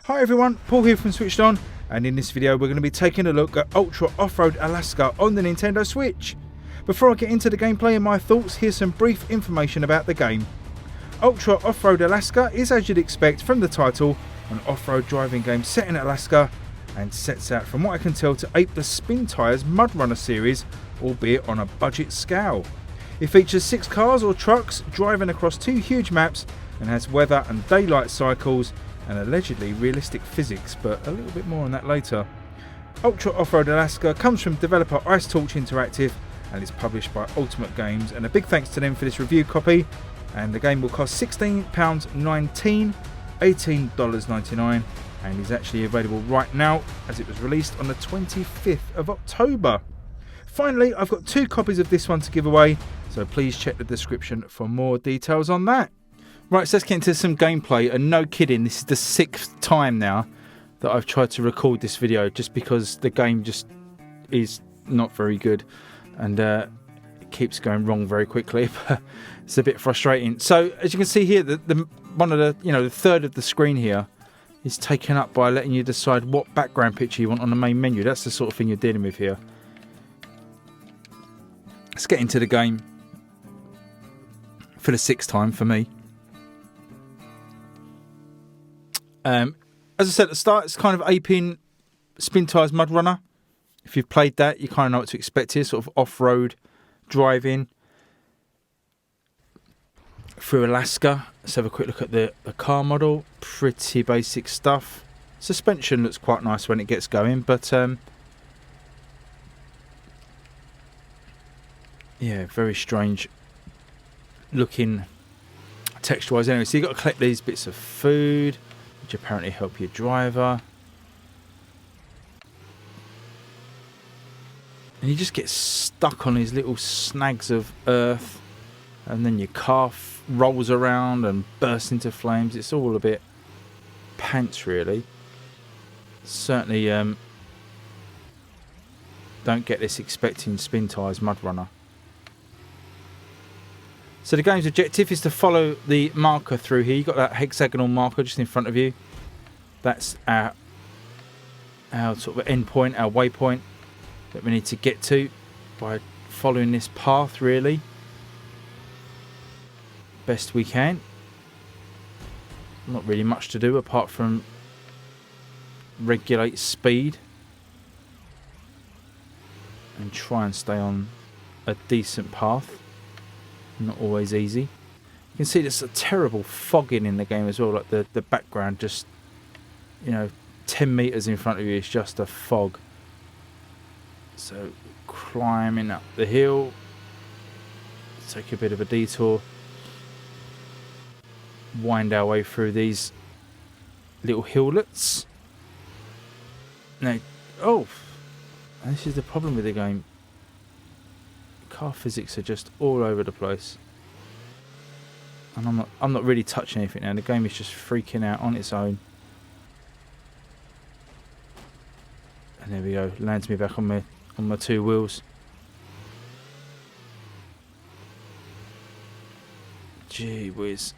Hi everyone, Paul here from SwitchedOn, and in this video we're going to be taking a look at Ultra Off-Road Alaska on the Nintendo Switch. Before I get into the gameplay and my thoughts, here's some brief information about the game. Ultra Off-Road Alaska is, as you'd expect from the title, an off-road driving game set in Alaska and sets out, from what I can tell, to ape the Spintires Mudrunner series, albeit on a budget scale. It features 6 cars or trucks driving across 2 huge maps and has weather and daylight cycles and allegedly realistic physics, but a little bit more on that later. Ultra Off-Road Alaska comes from developer Ice Torch Interactive and is published by Ultimate Games, and a big thanks to them for this review copy. And the game will cost £16.19, $18.99, and is actually available right now as it was released on the 25th of October. Finally, I've got 2 copies of this one to give away, so please check the description for more details on that. Right, so let's get into some gameplay, and no kidding, this is the 6th time now that I've tried to record this video, just because the game just is not very good, and it keeps going wrong very quickly. But it's a bit frustrating. So as you can see here, the third of the screen here is taken up by letting you decide what background picture you want on the main menu. That's the sort of thing you're dealing with here. Let's get into the game for the 6th time for me. As I said at the start, it's kind of aping Spintires Mudrunner. If you've played that, you kind of know what to expect here, sort of off-road driving through Alaska. Let's have a quick look at the car model. Pretty basic stuff. Suspension looks quite nice when it gets going, but yeah, very strange looking texture-wise. Anyway, so you've got to collect these bits of food, which apparently help your driver. And you just get stuck on these little snags of earth, and then your car rolls around and bursts into flames. It's all a bit pants, really. Certainly don't get this expecting Spintires Mudrunner. So the game's objective is to follow the marker through here. You've got that hexagonal marker just in front of you. That's our sort of end point, our waypoint that we need to get to by following this path, really, best we can. Not really much to do apart from regulate speed and try and stay on a decent path. Not always easy. You can see there's a terrible fogging in the game as well, like the background just, 10 meters in front of you is just a fog. So climbing up the hill, take a bit of a detour, wind our way through these little hillets. Now, this is the problem with the game. Car physics are just all over the place, and I'm not really touching anything now. The game is just freaking out on its own. And there we go, lands me back on my 2 wheels. Gee whiz.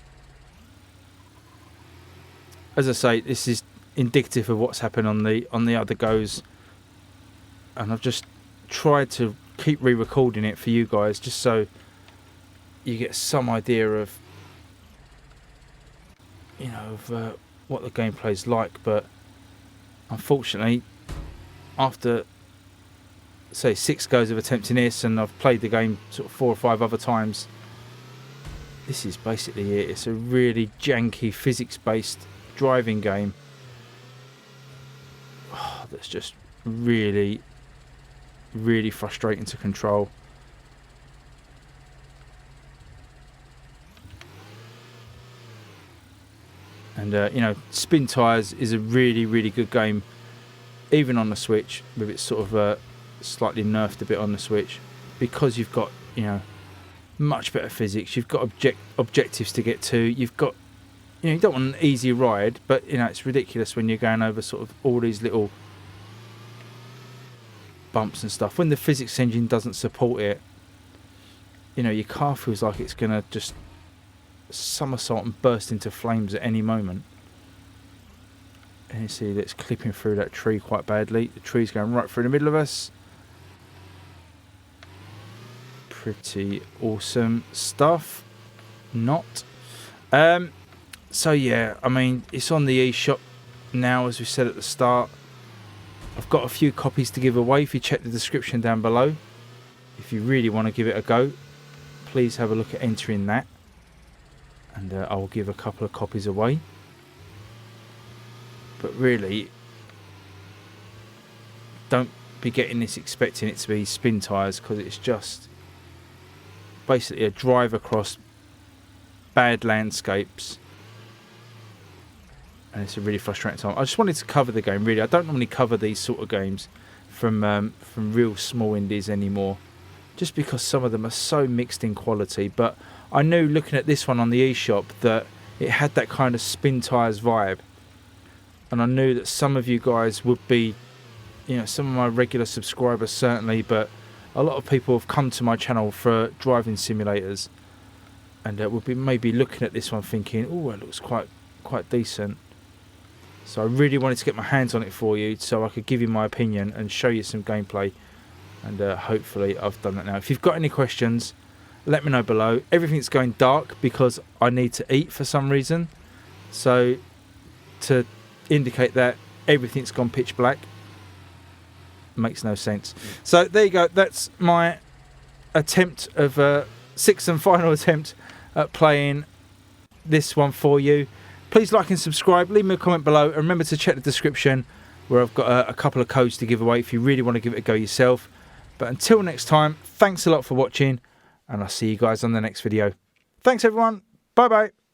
As I say, this is indicative of what's happened on the other goes, and I've just tried to keep re-recording it for you guys, just so you get some idea of what the gameplay's like. But unfortunately, after say 6 goes of attempting this, and I've played the game sort of 4 or 5 other times, this is basically it. It's a really janky physics-based driving game that's just really frustrating to control. And Spintires is a really good game, even on the Switch, with its sort of slightly nerfed a bit on the Switch, because you've got much better physics. You've got objectives to get to. You've got you don't want an easy ride, but it's ridiculous when you're going over sort of all these little bumps and stuff. When the physics engine doesn't support it, your car feels like it's gonna just somersault and burst into flames at any moment. And you see that's clipping through that tree quite badly. The tree's going right through the middle of us. Pretty awesome stuff. Not. So yeah, I mean, it's on the eShop now, as we said at the start. I've got a few copies to give away. If you check the description down below, if you really want to give it a go, please have a look at entering that, and I'll give a couple of copies away. But really, don't be getting this expecting it to be Spintires, because it's just basically a drive across bad landscapes, and it's a really frustrating time. I just wanted to cover the game, really. I don't normally cover these sort of games from real small indies anymore, just because some of them are so mixed in quality. But I knew looking at this one on the eShop that it had that kind of Spintires vibe, and I knew that some of you guys would be, you know, some of my regular subscribers certainly, but a lot of people have come to my channel for driving simulators, and would be maybe looking at this one thinking, oh, it looks quite decent. So I really wanted to get my hands on it for you, so I could give you my opinion and show you some gameplay, and hopefully I've done that now. If you've got any questions, let me know below. Everything's going dark because I need to eat for some reason, so to indicate that everything's gone pitch black makes no sense. So there you go, that's my attempt of sixth and final attempt at playing this one for you. Please like and subscribe, leave me a comment below, and remember to check the description where I've got a couple of codes to give away if you really want to give it a go yourself. But until next time, thanks a lot for watching, and I'll see you guys on the next video. Thanks everyone, bye bye.